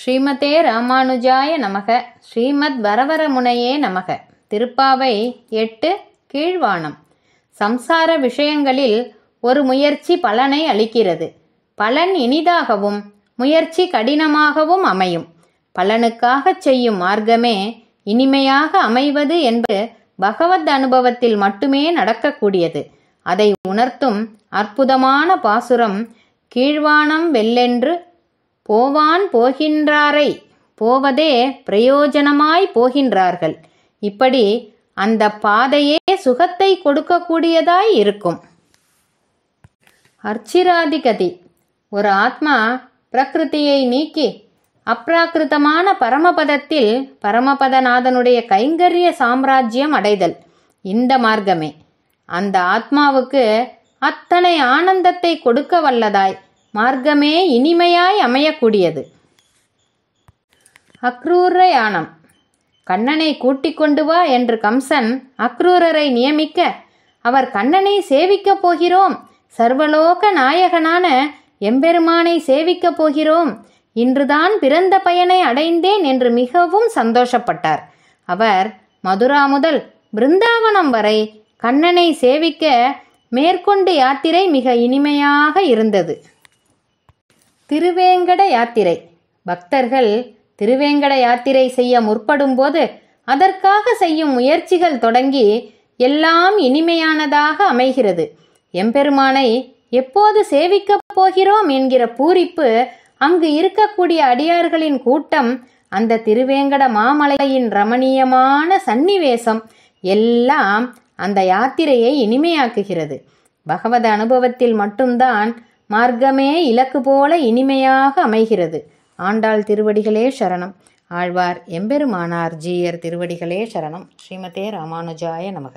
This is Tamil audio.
ஸ்ரீமதே ராமானுஜாய நமக. ஸ்ரீமத் வரவரமுனையே நமக. திருப்பாவை 8 கீழ்வானம். சம்சார விஷயங்களில் ஒரு முயற்சி பலனை அளிக்கிறது. பலன் இனிதாகவும் முயற்சி கடினமாகவும் அமையும். பலனுக்காக செய்யும் மார்க்கமே இனிமையாக அமைவது என்பது பகவத் அனுபவத்தில் மட்டுமே நடக்கக்கூடியது. அதை உணர்த்தும் அற்புதமான பாசுரம் கீழ்வானம் வெல்லென்று போவான் போகின்றாரை போவதே பிரயோஜனமாய் போகின்றார்கள். இப்படி அந்த பாதையே சுகத்தை கொடுக்கக்கூடியதாய் இருக்கும். அர்ச்சிராதிகதி. ஒரு ஆத்மா பிரகிருதியை நீக்கி அப்ராகிருதமான பரமபதத்தில் பரமபதநாதனுடைய கைங்கரிய சாம்ராஜ்யம் அடைதல் இந்த மார்க்கமே. அந்த ஆத்மாவுக்கு அத்தனை ஆனந்தத்தை கொடுக்க வல்லதாய் மார்க்கமே இனிமையாய் அமையக்கூடியது. அக்ரூர யானம். கண்ணனை கூட்டிக் கொண்டு வா என்று கம்சன் அக்ரூரரை நியமிக்க, அவர் கண்ணனை சேவிக்கப் போகிறோம், சர்வலோக நாயகனான எம்பெருமானை சேவிக்கப் போகிறோம், இன்றுதான் பிறந்த பயனை அடைந்தேன் என்று மிகவும் சந்தோஷப்பட்டார். அவர் மதுரா முதல் பிருந்தாவனம் வரை கண்ணனை சேவிக்க மேற்கொண்டு யாத்திரை மிக இனிமையாக இருந்தது. திருவேங்கட யாத்திரை. பக்தர்கள் திருவேங்கட யாத்திரை செய்ய முற்படும் போது அதற்காக செய்யும் முயற்சிகள் தொடங்கி எல்லாம் இனிமையானதாக அமைகிறது. எம்பெருமானை எப்போது சேவிக்கப் போகிறோம் என்கிற பூரிப்பு, அங்கு இருக்கக்கூடிய அடியார்களின் கூட்டம், அந்த திருவேங்கட மாமலையின் ரமணீயமான சந்நிவேசம் எல்லாம் அந்த யாத்திரையை இனிமையாக்குகிறது. பகவத அனுபவத்தில் மட்டும்தான் மார்க்கமே இலக்கு போல இனிமையாக அமைகிறது. ஆண்டாள் திருவடிகளே சரணம். ஆழ்வார் எம்பெருமானார் ஜீயர் திருவடிகளே சரணம். ஸ்ரீமதே ராமானுஜாய நமக.